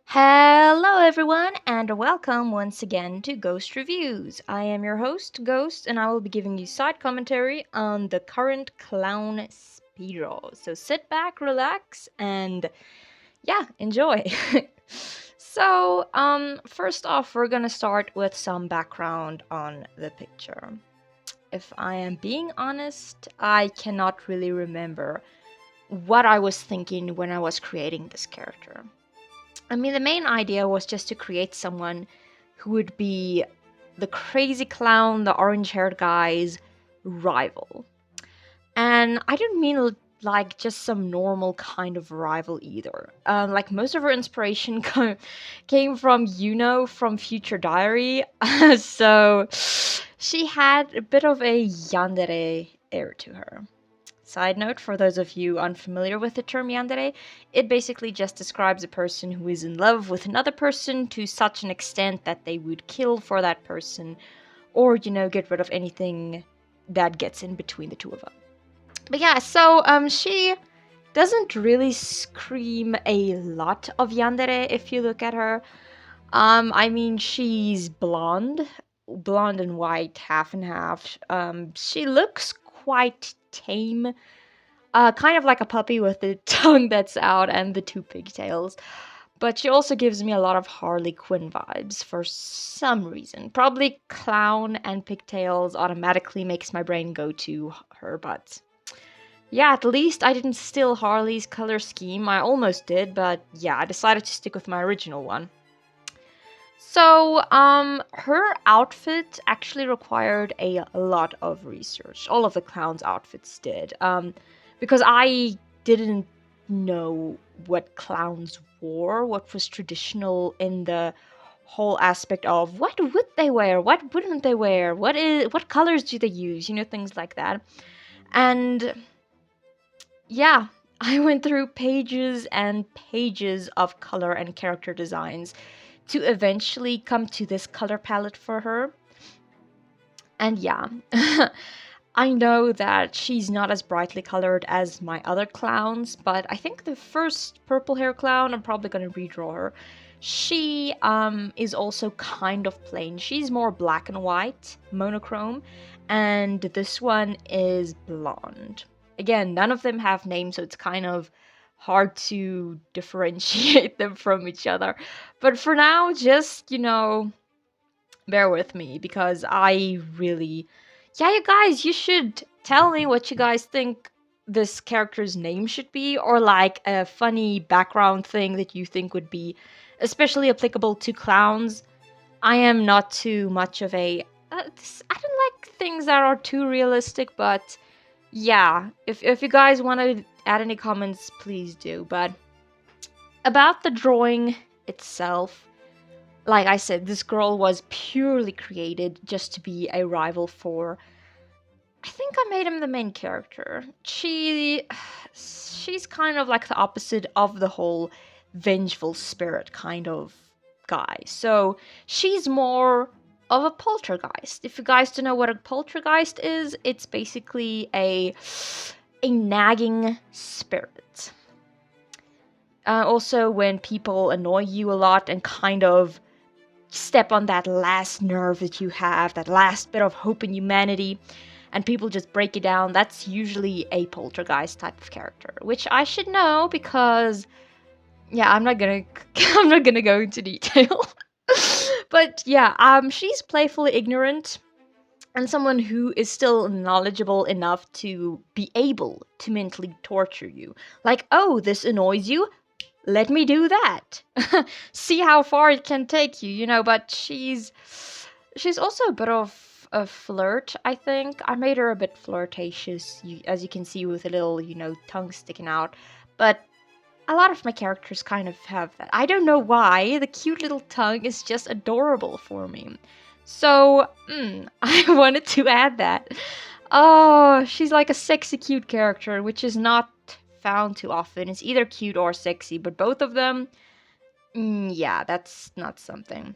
Hello, everyone, and welcome once again to Ghost Reviews. I am your host, Ghost, and I will be giving you side commentary on the current clown speedroll. So sit back, relax, and enjoy. First off, we're gonna start with some background on the picture. If I am being honest, I cannot really remember what I was thinking when I was creating this character. I mean, the main idea was just to create someone who would be the crazy clown, the orange haired guy's rival. And I didn't mean like just some normal kind of rival either. Like most of her inspiration came from from Future Diary. So she had a bit of a yandere air to her. Side note, for those of you unfamiliar with the term yandere, it basically just describes a person who is in love with another person to such an extent that they would kill for that person or, get rid of anything that gets in between the two of them. But yeah, she doesn't really scream a lot of yandere if you look at her. I mean, she's blonde and white, half and half. She looks quite tame, kind of like a puppy with the tongue that's out and the two pigtails. But she also gives me a lot of Harley Quinn vibes for some reason. Probably clown and pigtails automatically makes my brain go to her, but yeah, at least I didn't steal Harley's color scheme. I almost did, but yeah, I decided to stick with my original one. Her outfit actually required a lot of research. All of the clowns' outfits did. Because I didn't know what clowns wore, what was traditional in the whole aspect of what would they wear, what wouldn't they wear, what colors do they use, things like that. And yeah, I went through pages and pages of color and character designs to eventually come to this color palette for her. And yeah, I know that she's not as brightly colored as my other clowns, but I think the first purple hair clown, I'm probably going to redraw her. She is also kind of plain. She's more black and white, monochrome, and this one is blonde. Again, none of them have names, so it's kind of hard to differentiate them from each other. But for now, just, bear with me because I really. Yeah, you guys, you should tell me what you guys think this character's name should be, or like a funny background thing that you think would be especially applicable to clowns. I am not too much of a. I don't like things that are too realistic, but yeah, if you guys want to add any comments, please do. But about the drawing itself, like I said, this girl was purely created just to be a rival for. I think I made him the main character. She's kind of like the opposite of the whole vengeful spirit kind of guy. So she's more of a poltergeist. If you guys don't know what a poltergeist is, it's basically a nagging spirit. Also, when people annoy you a lot and kind of step on that last nerve that you have, that last bit of hope in humanity, and people just break you down, that's usually a poltergeist type of character, which I should know because yeah, I'm not gonna go into detail. But yeah, she's playfully ignorant and someone who is still knowledgeable enough to be able to mentally torture you. Like, oh, this annoys you? Let me do that. See how far it can take you, but she's also a bit of a flirt, I think. I made her a bit flirtatious, as you can see, with a little, tongue sticking out. But a lot of my characters kind of have that. I don't know why. The cute little tongue is just adorable for me. So, I wanted to add that. Oh, she's like a sexy, cute character, which is not found too often. It's either cute or sexy, but both of them, yeah, that's not something.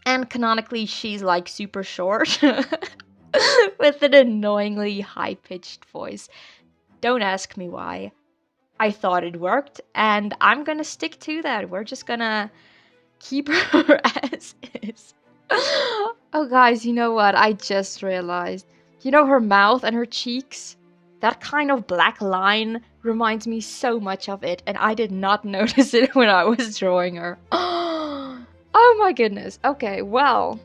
And canonically, she's like super short with an annoyingly high pitched voice. Don't ask me why. I thought it worked, and I'm gonna stick to that. We're just gonna Keep her as is. Oh, guys, you know what? I just realized. You know her mouth and her cheeks? That kind of black line reminds me so much of it, and I did not notice it when I was drawing her. Oh my goodness. Okay, well,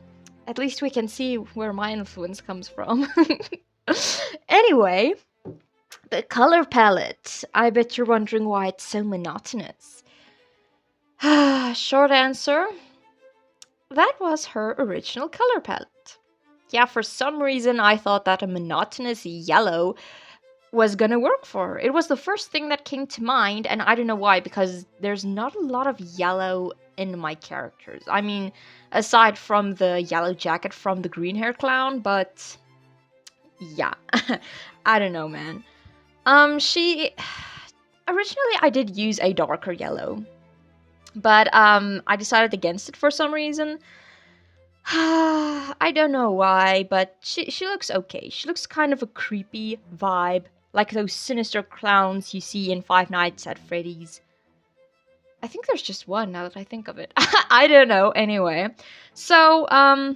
at least we can see where my influence comes from. Anyway, the color palette. I bet you're wondering why it's so monotonous. Short answer, that was her original color palette. Yeah, for some reason I thought that a monotonous yellow was gonna work for her. It was the first thing that came to mind, and I don't know why, because there's not a lot of yellow in my characters. I mean, aside from the yellow jacket from the green hair clown, but yeah. I don't know, man. She originally I did use a darker yellow, but I decided against it for some reason. I don't know why, but she looks okay. She looks kind of a creepy vibe, like those sinister clowns you see in Five Nights at Freddy's. I think there's just one now that I think of it. I don't know. Anyway, so I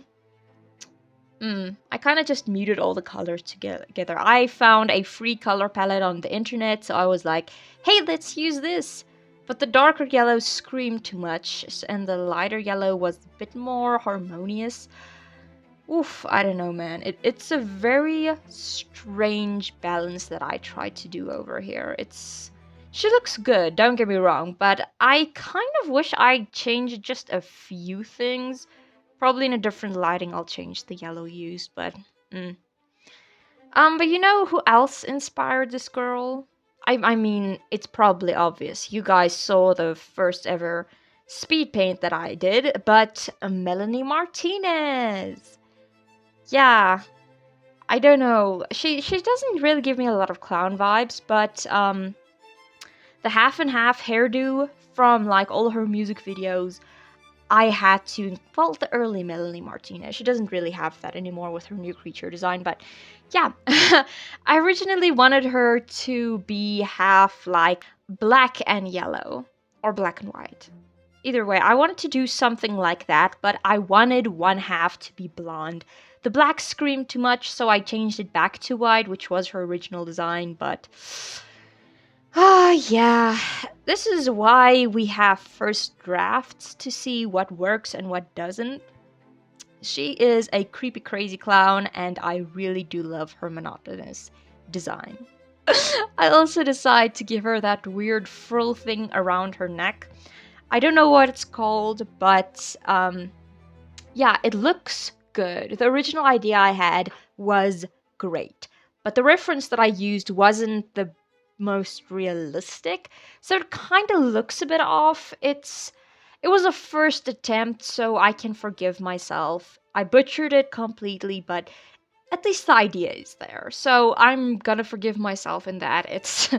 kind of just muted all the colors together. I found a free color palette on the internet, so I was like, hey, let's use this. But the darker yellow screamed too much, and the lighter yellow was a bit more harmonious. Oof, I don't know, man. It's a very strange balance that I tried to do over here. She looks good, don't get me wrong, but I kind of wish I changed just a few things. Probably in a different lighting I'll change the yellow used, but but you know who else inspired this girl? I mean, it's probably obvious. You guys saw the first ever speed paint that I did, but Melanie Martinez. Yeah, I don't know. She doesn't really give me a lot of clown vibes, but the half and half hairdo from like all her music videos, I had to, well, the early Melanie Martinez. She doesn't really have that anymore with her new creature design, but yeah. I originally wanted her to be half like black and yellow, or black and white. Either way, I wanted to do something like that, but I wanted one half to be blonde. The black screamed too much, so I changed it back to white, which was her original design, but yeah. This is why we have first drafts to see what works and what doesn't. She is a creepy, crazy clown, and I really do love her monotonous design. I also decide to give her that weird frill thing around her neck. I don't know what it's called, but yeah, it looks good. The original idea I had was great, but the reference that I used wasn't the most realistic, so it kind of looks a bit off. It was a first attempt, so I can forgive myself. I butchered it completely, but at least the idea is there. So I'm gonna forgive myself in that. It's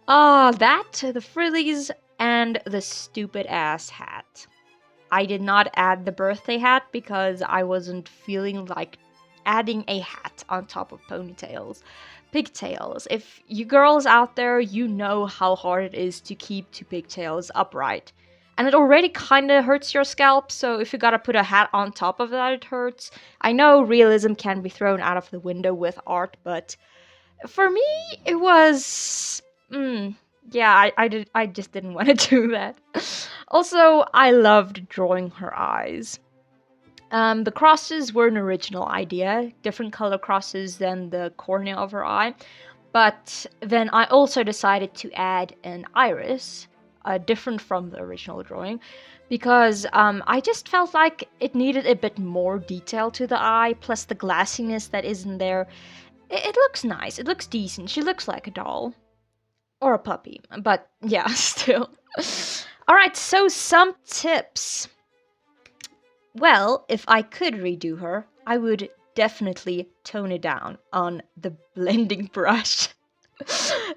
that, the frillies, and the stupid ass hat. I did not add the birthday hat because I wasn't feeling like adding a hat on top of ponytails. Pigtails. If you girls out there, you know how hard it is to keep two pigtails upright. And it already kind of hurts your scalp, so if you gotta put a hat on top of that, it hurts. I know realism can be thrown out of the window with art, but for me, it was. Yeah, I just didn't want to do that. Also, I loved drawing her eyes. The crosses were an original idea, different color crosses than the cornea of her eye. But then I also decided to add an iris, different from the original drawing, because I just felt like it needed a bit more detail to the eye, plus the glassiness that isn't there. It looks nice, it looks decent, she looks like a doll. Or a puppy, but yeah, still. Alright, so some tips. Well, if I could redo her, I would definitely tone it down on the blending brush.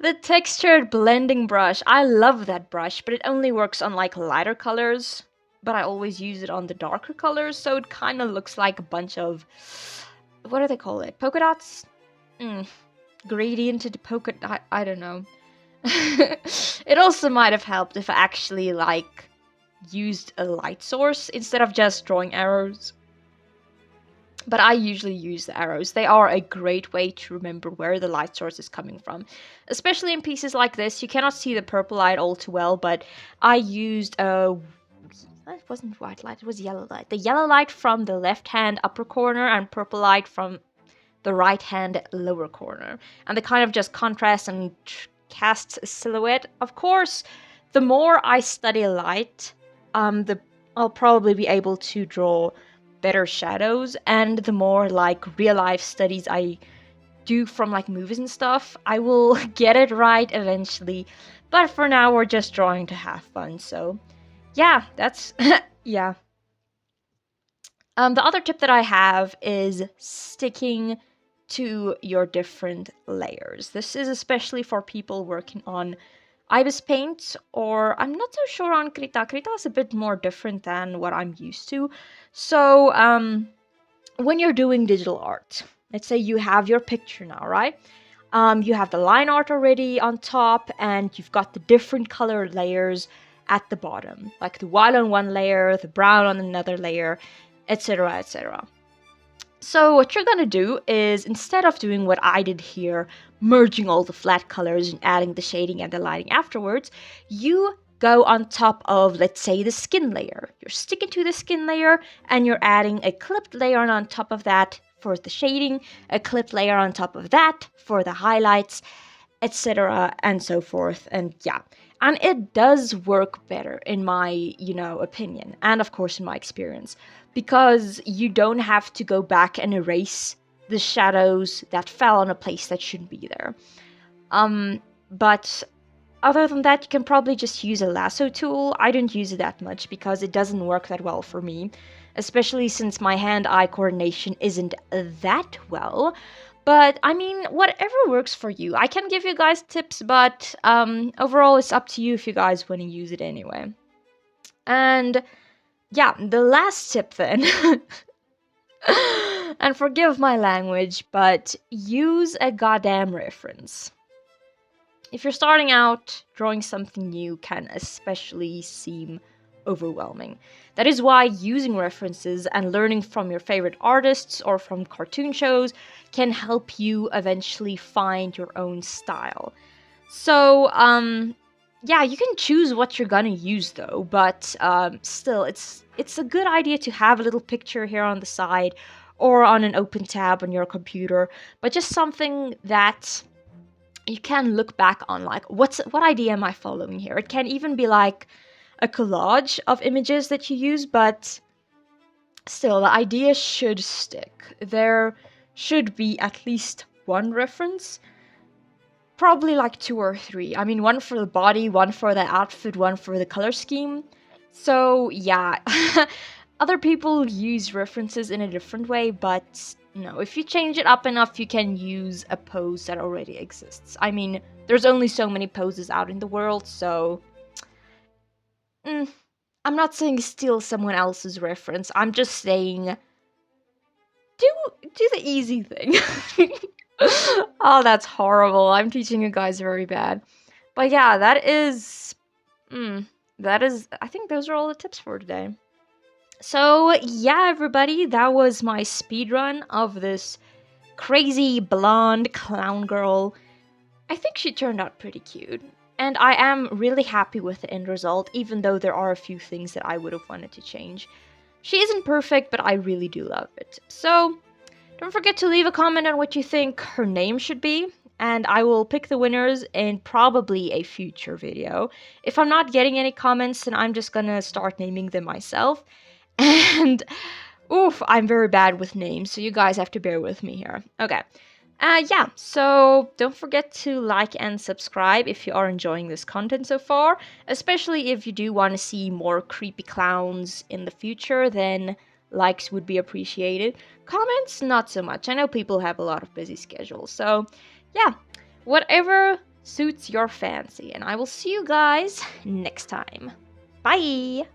The textured blending brush. I love that brush, but it only works on like lighter colors. But I always use it on the darker colors, so it kind of looks like a bunch of, what do they call it? Polka dots? Gradiented polka I don't know. It also might have helped if I actually like used a light source instead of just drawing arrows. But I usually use the arrows. They are a great way to remember where the light source is coming from. Especially in pieces like this, you cannot see the purple light all too well, but I used it wasn't white light, it was yellow light. The yellow light from the left hand upper corner and purple light from the right hand lower corner. And they kind of just contrast and cast a silhouette. Of course, the more I study light, I'll probably be able to draw better shadows, and the more like real life studies I do from like movies and stuff, I will get it right eventually. But for now, we're just drawing to have fun. So yeah, that's yeah. The other tip that I have is sticking to your different layers. This is especially for people working on Ibis Paint, or I'm not so sure on Krita. Krita is a bit more different than what I'm used to. So, when you're doing digital art, let's say you have your picture now, right? You have the line art already on top, and you've got the different color layers at the bottom, like the white on one layer, the brown on another layer, etc., etc. So what you're gonna do is, instead of doing what I did here, merging all the flat colors and adding the shading and the lighting afterwards, you go on top of, let's say, the skin layer. You're sticking to the skin layer and you're adding a clipped layer on top of that for the shading, a clipped layer on top of that for the highlights, etc., and so forth. And yeah, and it does work better in my, opinion, and of course in my experience, because you don't have to go back and erase the shadows that fell on a place that shouldn't be there. But other than that, you can probably just use a lasso tool. I don't use it that much because it doesn't work that well for me, especially since my hand-eye coordination isn't that well. But I mean, whatever works for you. I can give you guys tips, but overall it's up to you if you guys want to use it anyway. And yeah, the last tip then. And forgive my language, but use a goddamn reference. If you're starting out, drawing something new can especially seem overwhelming. That is why using references and learning from your favorite artists or from cartoon shows can help you eventually find your own style. So, yeah, you can choose what you're gonna use though, but still, it's a good idea to have a little picture here on the side or on an open tab on your computer, but just something that you can look back on, like, what idea am I following here? It can even be like a collage of images that you use, but still, the idea should stick. There should be at least one reference, probably like 2 or 3. I mean, one for the body, one for the outfit, one for the color scheme. So yeah, other people use references in a different way, but no, if you change it up enough, you can use a pose that already exists. I mean, there's only so many poses out in the world, so I'm not saying steal someone else's reference. I'm just saying do the easy thing. Oh, that's horrible. I'm teaching you guys very bad. But yeah, that is I think those are all the tips for today. So yeah, everybody, that was my speedrun of this crazy blonde clown girl. I think she turned out pretty cute. And I am really happy with the end result, even though there are a few things that I would have wanted to change. She isn't perfect, but I really do love it. So, don't forget to leave a comment on what you think her name should be, and I will pick the winners in probably a future video. If I'm not getting any comments, then I'm just gonna start naming them myself. And, oof, I'm very bad with names, so you guys have to bear with me here. Okay. Yeah, so don't forget to like and subscribe if you are enjoying this content so far, especially if you do want to see more creepy clowns in the future, then likes would be appreciated. Comments, not so much. I know people have a lot of busy schedules, so yeah, whatever suits your fancy, and I will see you guys next time. Bye!